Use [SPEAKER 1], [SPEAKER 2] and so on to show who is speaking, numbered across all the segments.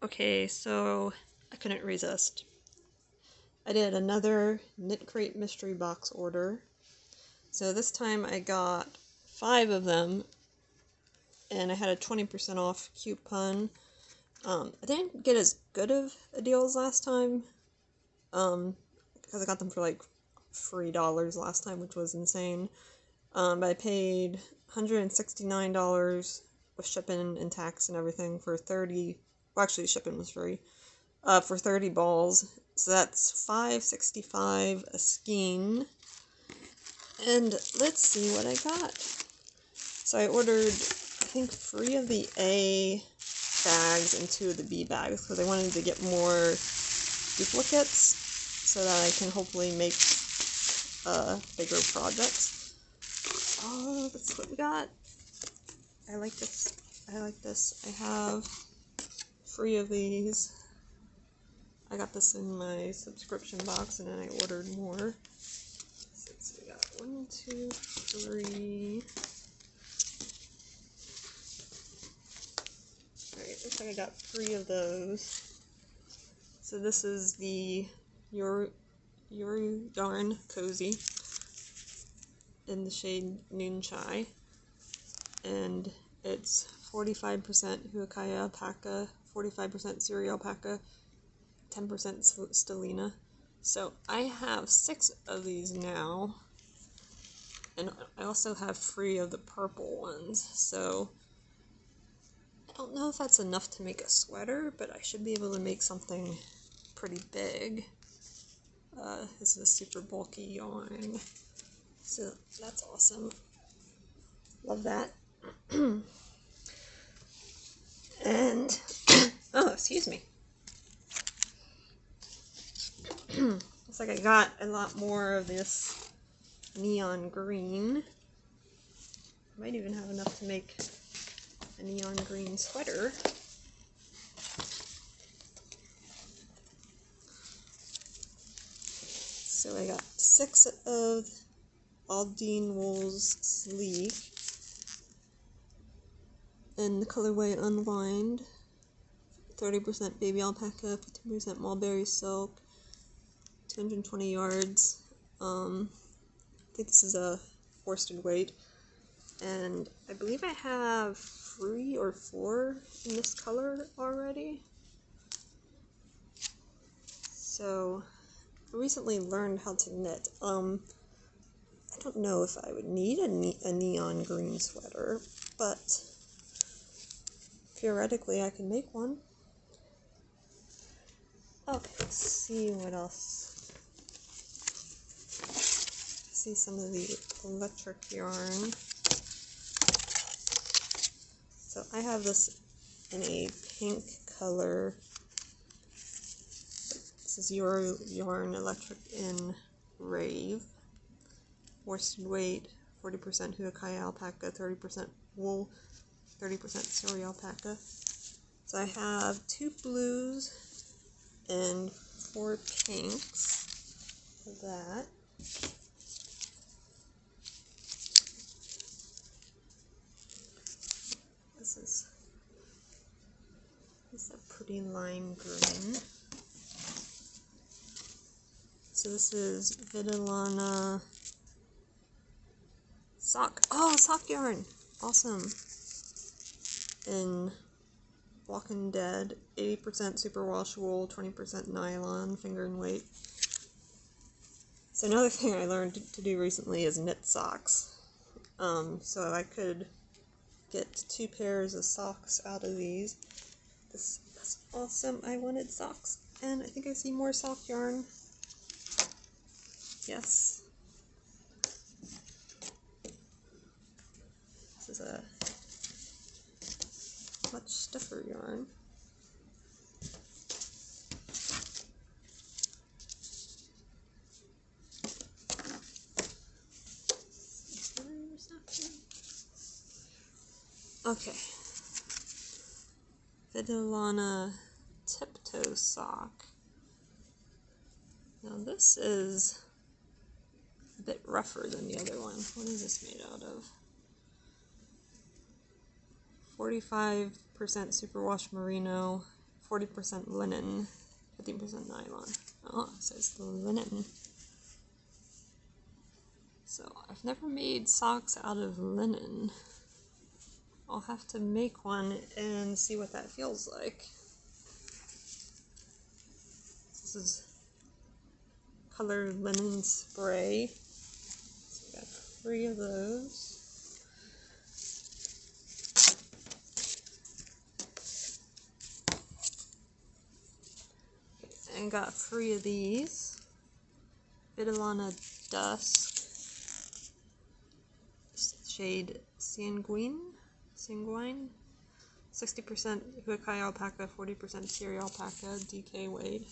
[SPEAKER 1] Okay, so I couldn't resist. I did another Knit Crate mystery box order. So this time I got 5 of them, and I had a 20% off coupon. I didn't get as good of a deal as last time, because I got them for like $3 last time, which was insane. But I paid $169 with shipping and tax and everything for 30. Well, actually, shipping was free. For 30 balls. So that's $5.65 a skein. And let's see what I got. So I ordered, I think, 3 of the A bags and 2 of the B bags because I wanted to get more duplicates so that I can hopefully make bigger projects. Oh, that's what we got. I like this. I like this. I have 3 of these. I got this in my subscription box and then I ordered more. So we got 1, 2, 3. Alright, looks like I got 3 of those. So this is the Your Yarn Cozy in the shade Noon Chai. And it's 45% Huakaya alpaca, 45% Syri alpaca, 10% Stellina. So I have 6 of these now, and I also have 3 of the purple ones. So I don't know if that's enough to make a sweater, but I should be able to make something pretty big. This is a super bulky yarn, so that's awesome. Love that. And oh, excuse me. Looks like I got a lot more of this neon green. Might even have enough to make a neon green sweater. So I got 6 of Aldine Wool's sleeve in the colorway Unwind, 30% baby alpaca, 15% mulberry silk, 220 yards. I think this is a worsted weight, and I believe I have 3 or 4 in this color already. So I recently learned how to knit. I don't know if I would need a neon green sweater, but theoretically I can make one. Okay, let's see what else. See some of the electric yarn. So I have this in a pink color. This is Your Yarn Electric in Rave. Worsted weight, 40% Huakaya alpaca, 30% wool, 30% Syri alpaca. So I have 2 blues and 4 pinks for that. This is a pretty lime green. So this is Vitalana sock. Oh, sock yarn! Awesome. In Walking Dead, 80% superwash wool, 20% nylon, finger and weight. So another thing I learned to do recently is knit socks. So I could get 2 pairs of socks out of these. That's awesome. I wanted socks, and I think I see more sock yarn. Yes. This is a much stiffer yarn. Okay. Vitalana Tiptoe sock. Now this is a bit rougher than the other one. What is this made out of? 45% superwash merino, 40% linen, 15% nylon. Oh, it says linen. So I've never made socks out of linen. I'll have to make one and see what that feels like. This is colored linen spray. So I got 3 of those. And got 3 of these. Vitalana Dusk, shade Sanguine, 60% Huakai alpaca, 40% Syria alpaca, DK Wade.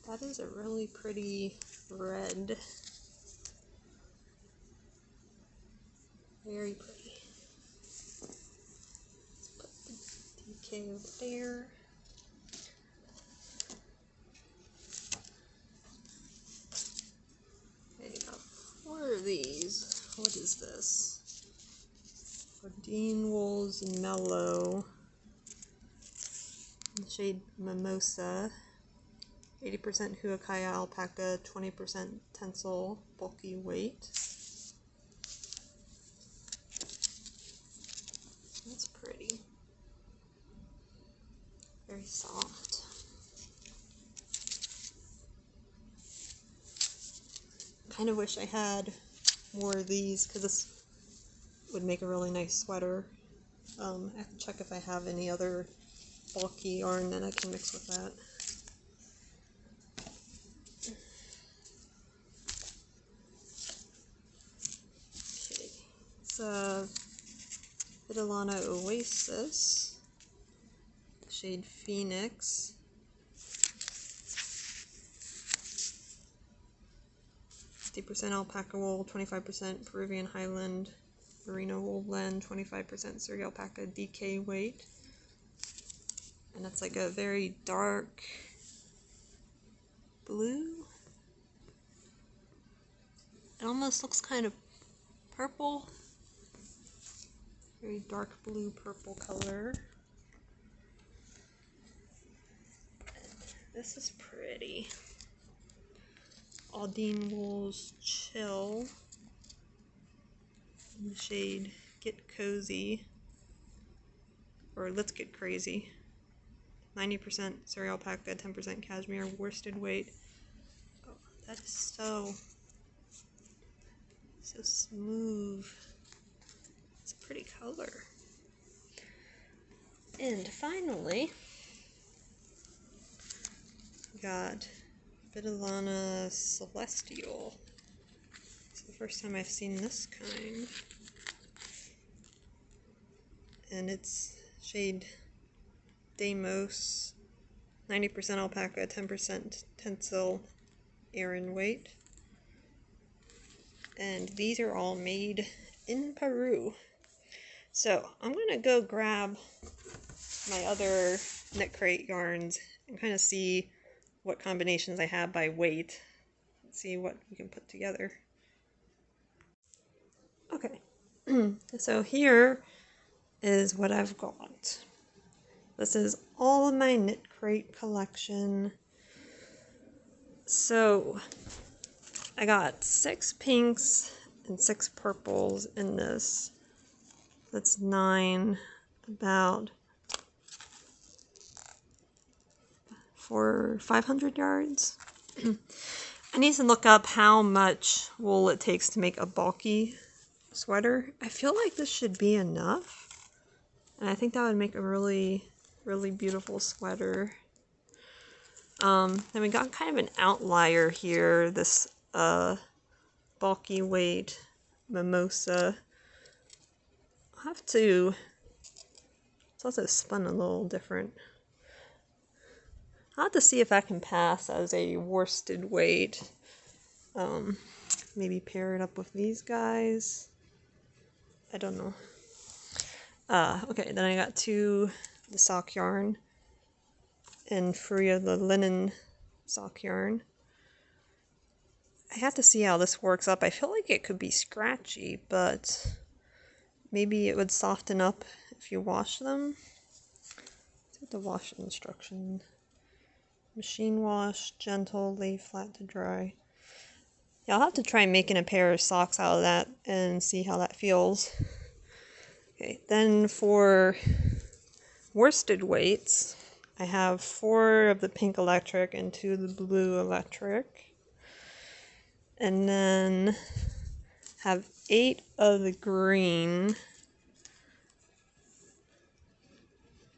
[SPEAKER 1] That is a really pretty red. Very pretty. Let's put the DK over there. Okay, got 4 of these. What is this? Dean Wools Mellow. Shade Mimosa. 80% Huakai alpaca, 20% Tencel, bulky weight. That's pretty. Very soft. Kind of wish I had more of these because this would make a really nice sweater. I have to check if I have any other bulky yarn that I can mix with that. Okay, it's a Vitalana Oasis, shade Phoenix. 50% alpaca wool, 25% Peruvian Highland merino wool blend, 25% Syria alpaca DK weight. And it's like a very dark blue. It almost looks kind of purple. Very dark blue purple color. And this is pretty. Aldine Wool's Chill. In the shade Get Cozy. Or Let's Get Crazy. 90% Syria alpaca, 10% cashmere, worsted weight. Oh, that is so smooth. It's a pretty color. And finally, we got Vitalana Celestial. It's the first time I've seen this kind. And it's shade Deimos, 90% alpaca, 10% Tencel Aran weight. And these are all made in Peru. So I'm going to go grab my other knit crate yarns and kind of see what combinations I have by weight. Let's see what we can put together. Okay, so here is what I've got. This is all of my knit crate collection. So I got 6 pinks and 6 purples in this. That's 9, about 500 yards. I need to look up how much wool it takes to make a bulky sweater. I feel like this should be enough. And I think that would make a really beautiful sweater. Then we got kind of an outlier here, this bulky weight Mimosa. I'll have to, it's also spun a little different. I'll have to see if I can pass as a worsted weight. Maybe pair it up with these guys. I don't know. Okay, then I got 2 the sock yarn and 3 of the linen sock yarn. I have to see how this works up. I feel like it could be scratchy, but maybe it would soften up if you wash them. So the wash instruction? Machine wash, gentle, lay flat to dry. Yeah, I'll have to try making a pair of socks out of that and see how that feels. Okay, then for worsted weights, I have 4 of the pink electric and 2 of the blue electric. And then have 8 of the green,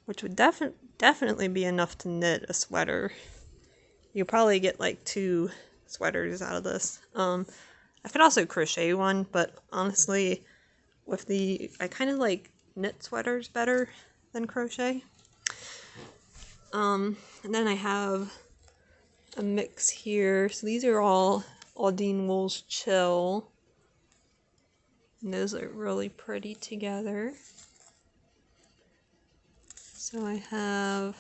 [SPEAKER 1] which would definitely be enough to knit a sweater. You'll probably get like 2 sweaters out of this. I could also crochet one, but honestly, I kind of like knit sweaters better than crochet. And then I have a mix here. So these are all Aldine Wool's Chill. And those are really pretty together. So I have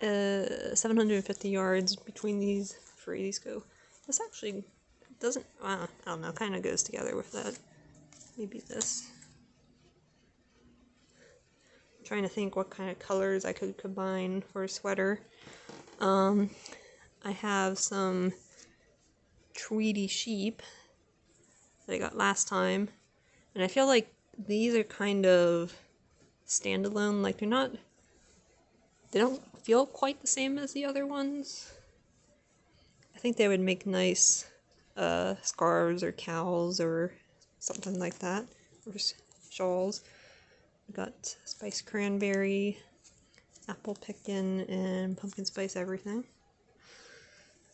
[SPEAKER 1] 750 yards between these. For these go. This actually doesn't, I don't know, kind of goes together with that. Maybe this. I'm trying to think what kind of colors I could combine for a sweater. I have some Tweedy Sheep that I got last time. And I feel like these are kind of standalone. Like they don't feel quite the same as the other ones. I think they would make nice scarves or cowls or something like that, or shawls. We got spice cranberry, apple pickin, and pumpkin spice everything.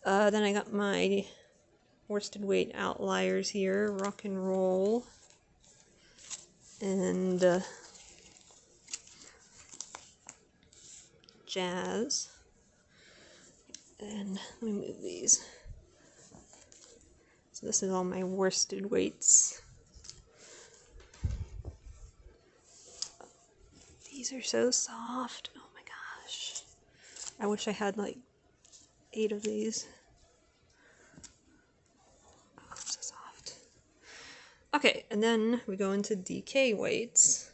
[SPEAKER 1] Then I got my worsted weight outliers here, rock and roll, and jazz. And let me move these. So this is all my worsted weights. These are so soft. Oh my gosh. I wish I had like 8 of these. Oh, so soft. Okay, and then we go into DK weights.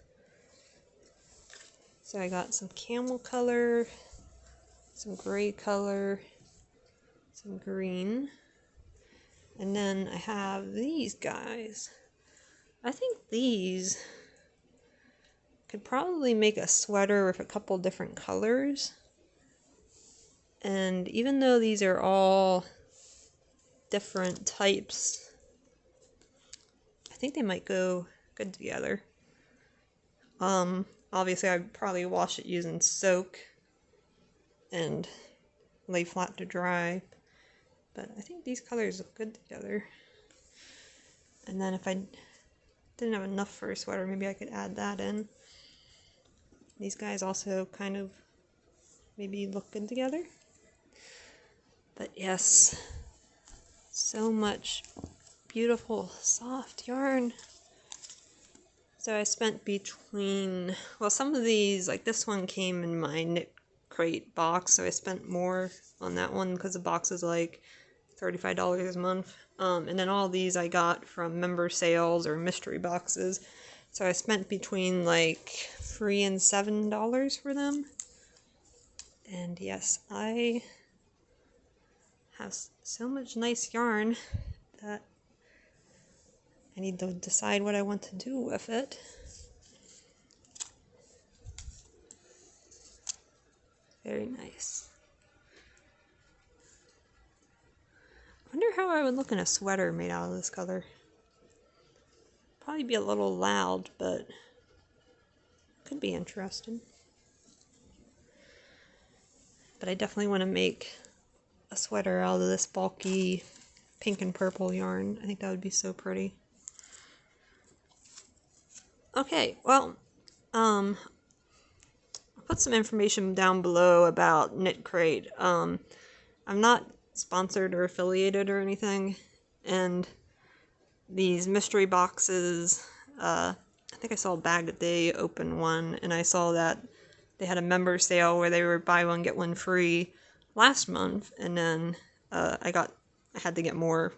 [SPEAKER 1] So I got some camel color, some gray color, some green, and then I have these guys. I think these could probably make a sweater with a couple different colors. And even though these are all different types, I think they might go good together. Obviously I'd probably wash it using soak and lay flat to dry, but I think these colors look good together. And then if I didn't have enough for a sweater, maybe I could add that in. These guys also kind of maybe look good together. But yes, so much beautiful soft yarn. So I spent between, well, some of these, like this one came in my knit crate box, so I spent more on that one because the box is like $35 a month. And then all these I got from member sales or mystery boxes. So I spent between like $3 and $7 for them. And yes, I have so much nice yarn that I need to decide what I want to do with it. Very nice. I wonder how I would look in a sweater made out of this color. Probably be a little loud, but could be interesting. But I definitely want to make a sweater out of this bulky pink and purple yarn. I think that would be so pretty. Okay, well, I'll put some information down below about Knit Crate. I'm not sponsored or affiliated or anything, and these mystery boxes, I think I saw a Bag That Day open one, and I saw that they had a member sale where they were buy one get one free last month, and then I had to get more.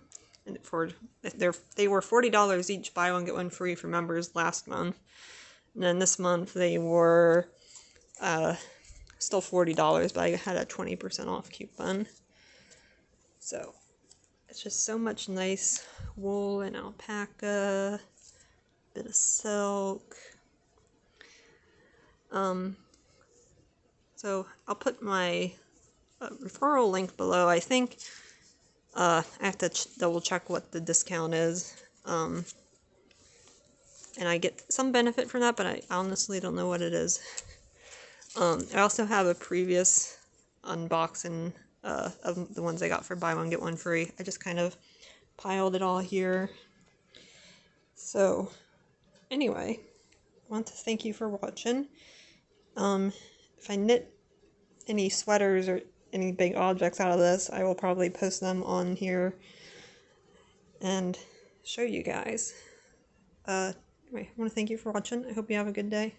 [SPEAKER 1] They were $40 each, buy one get one free for members last month. And then this month they were still $40, but I had a 20% off coupon. So it's just so much nice wool and alpaca, bit of silk. So I'll put my referral link below. I think I have to double check what the discount is. And I get some benefit from that, but I honestly don't know what it is. I also have a previous unboxing of the ones I got for buy one get one free. I just kind of piled it all here. So anyway, I want to thank you for watching. If I knit any sweaters or any big objects out of this, I will probably post them on here and show you guys. Anyway, I want to thank you for watching. I hope you have a good day.